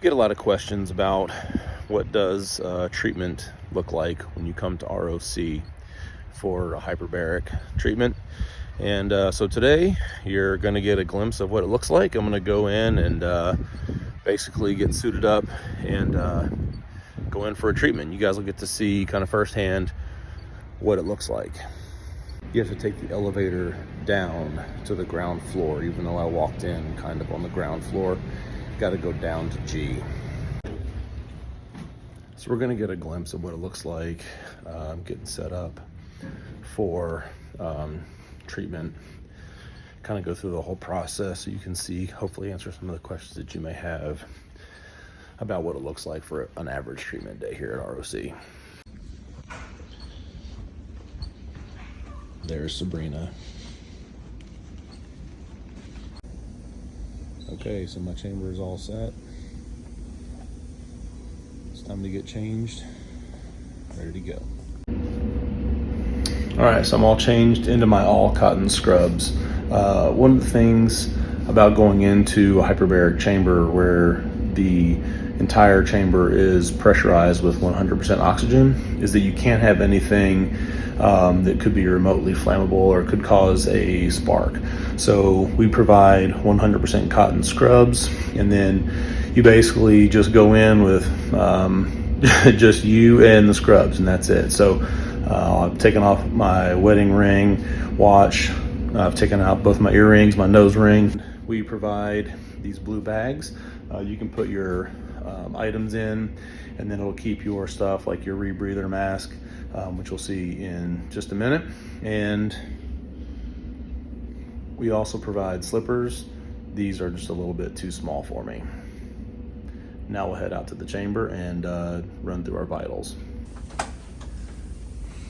Get a lot of questions about what does treatment look like when you come to ROC for a hyperbaric treatment. And so today you're going to get a glimpse of what it looks like. I'm going to go in and basically get suited up and go in for a treatment. You guys will get to see kind of firsthand what it looks like. You have to take the elevator down to the ground floor, even though I walked in kind of on the ground floor. Got to go down to G. So we're going to get a glimpse of what it looks like getting set up for treatment. Kind of go through the whole process so you can see, hopefully answer some of the questions that you may have about what it looks like for an average treatment day here at ROC. There's Sabrina. Okay, so my chamber is all set. It's time to get changed, ready to go. All right, so I'm all changed into my all cotton scrubs. One of the things about going into a hyperbaric chamber where the entire chamber is pressurized with 100% oxygen is that you can't have anything that could be remotely flammable or could cause a spark. So we provide 100% cotton scrubs, and then you basically just go in with just you and the scrubs, and that's it. So I've taken off my wedding ring, watch. I've taken out both my earrings, my nose ring. We provide these blue bags. You can put your items in, and then it'll keep your stuff like your rebreather mask, which we'll see in just a minute. And we also provide slippers. These are just a little bit too small for me. Now we'll head out to the chamber and run through our vitals.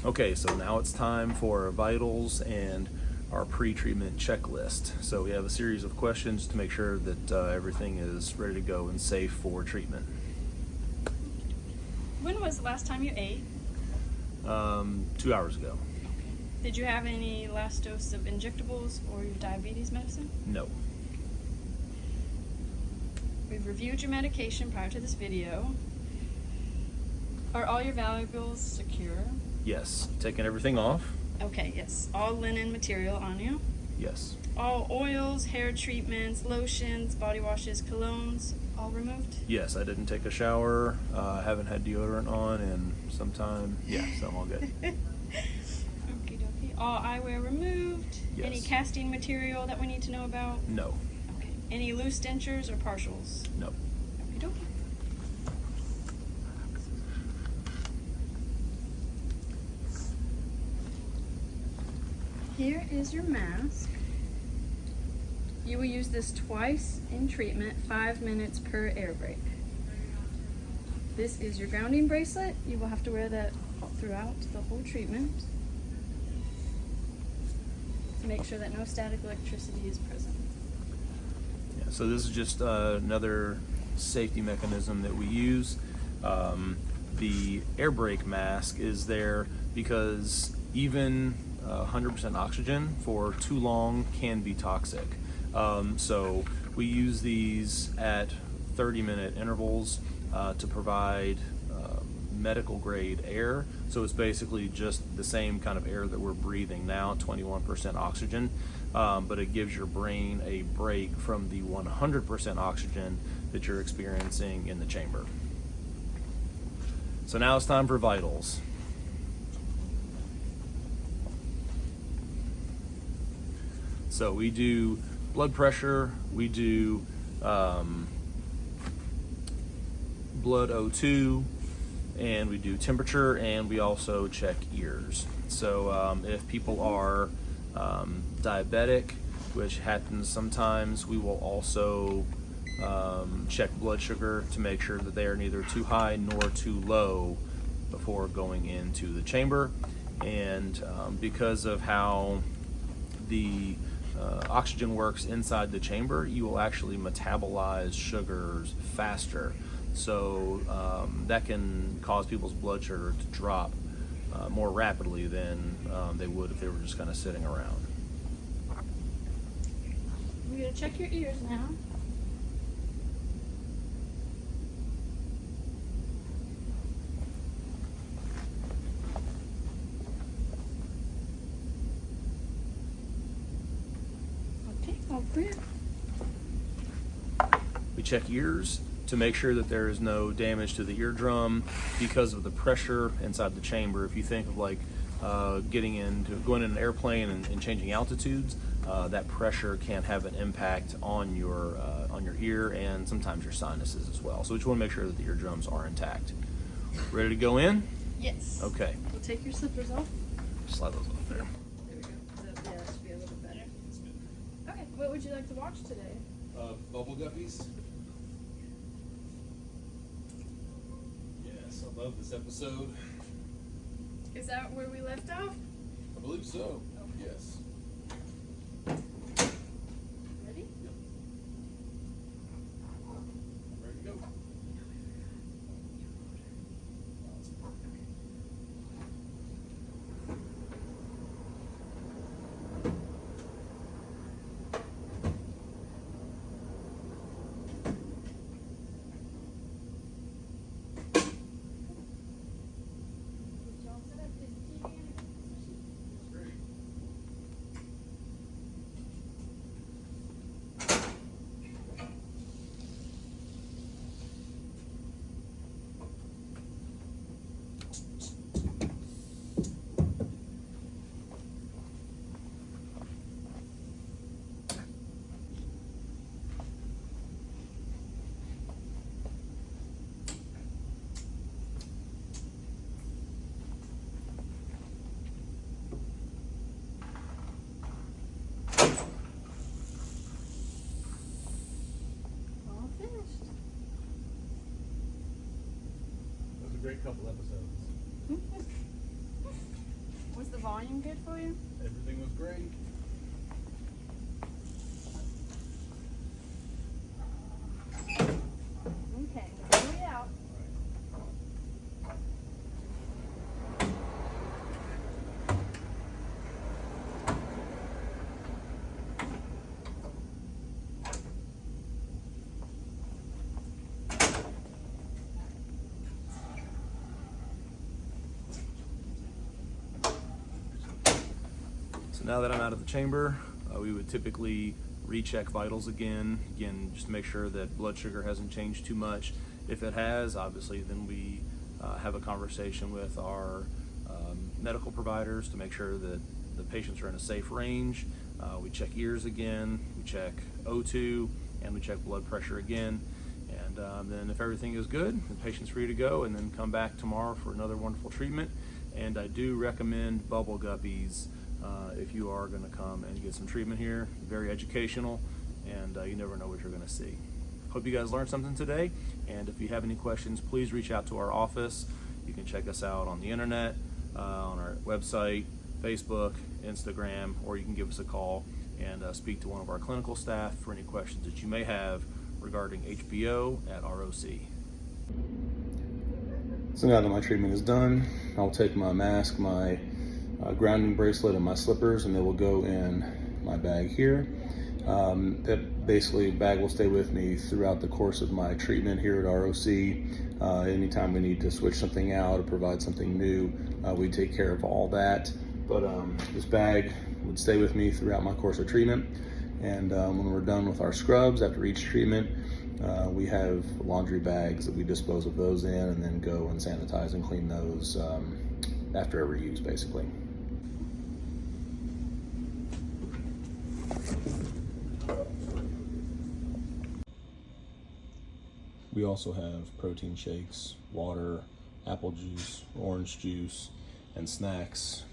Okay, so now it's time for vitals and our pre-treatment checklist. So we have a series of questions to make sure that everything is ready to go and safe for treatment. When was the last time you ate? 2 hours ago. Did you have any last dose of injectables or your diabetes medicine? No. We've reviewed your medication prior to this video. Are all your valuables secure? Yes. Taking everything off? Okay, yes. All linen material on you? Yes. All oils, hair treatments, lotions, body washes, colognes, all removed? Yes, I didn't take a shower. Haven't had deodorant on in some time. Yeah, so I'm all good. Okie dokie. All eyewear removed? Yes. Any casting material that we need to know about? No. Okay. Any loose dentures or partials? No. Okie dokie. Here is your mask. You will use this twice in treatment, 5 minutes per air break. This is your grounding bracelet. You will have to wear that throughout the whole treatment to make sure that no static electricity is present. Yeah, so this is just another safety mechanism that we use. The air brake mask is there because even 100% oxygen for too long can be toxic. So we use these at 30-minute intervals to provide medical grade air. So it's basically just the same kind of air that we're breathing now, 21% oxygen, but it gives your brain a break from the 100% oxygen that you're experiencing in the chamber. So now it's time for vitals. So we do blood pressure, we do blood O2, and we do temperature, and we also check ears. So if people are diabetic, which happens sometimes, we will also check blood sugar to make sure that they are neither too high nor too low before going into the chamber. And because of how the oxygen works inside the chamber, you will actually metabolize sugars faster. So that can cause people's blood sugar to drop more rapidly than they would if they were just kind of sitting around. We're going to check your ears now. Oh, yeah. We check ears to make sure that there is no damage to the eardrum because of the pressure inside the chamber. If you think of like going in an airplane and changing altitudes, that pressure can have an impact on your ear and sometimes your sinuses as well. So we just want to make sure that the eardrums are intact. Ready to go in? Yes. Okay. We'll take your slippers off. Slide those off there. There we go. Yeah, that should be a little better. Okay, what would you like to watch today? Bubble guppies. Yes, I love this episode. Is that where we left off? I believe so. Okay. Yes. Ready? Yep. Ready to go. All finished. That was a great couple episodes. Was the volume good for you? Everything was great. Okay, hurry out. So now that I'm out of the chamber, we would typically recheck vitals again, just to make sure that blood sugar hasn't changed too much. If it has, obviously, then we have a conversation with our medical providers to make sure that the patients are in a safe range. We check ears again, we check O2, and we check blood pressure again. And then if everything is good, the patient's free to go, and then come back tomorrow for another wonderful treatment. And I do recommend Bubble Guppies if you are going to come and get some treatment here. Very educational, and you never know what you're going to see. Hope you guys learned something today, and if you have any questions, please reach out to our office. You can check us out on the internet, on our website, Facebook, Instagram, or you can give us a call and speak to one of our clinical staff for any questions that you may have regarding HBO at ROC. So now that my treatment is done, I'll take my mask, my grounding bracelet, and my slippers, and they will go in my bag here. Basically, bag will stay with me throughout the course of my treatment here at ROC. Anytime we need to switch something out or provide something new, we take care of all that. But this bag would stay with me throughout my course of treatment. And when we're done with our scrubs after each treatment, we have laundry bags that we dispose of those in, and then go and sanitize and clean those after every use, basically. We also have protein shakes, water, apple juice, orange juice, and snacks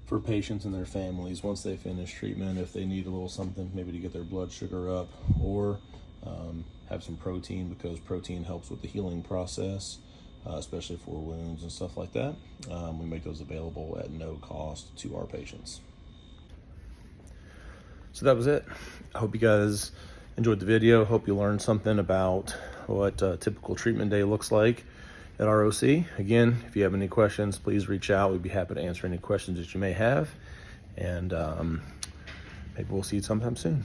for patients and their families once they finish treatment, if they need a little something maybe to get their blood sugar up, or have some protein, because protein helps with the healing process, especially for wounds and stuff like that. We make those available at no cost to our patients. So that was it. I hope you guys enjoyed the video. Hope you learned something about what a typical treatment day looks like at ROC. Again, if you have any questions, please reach out. We'd be happy to answer any questions that you may have. And maybe we'll see you sometime soon.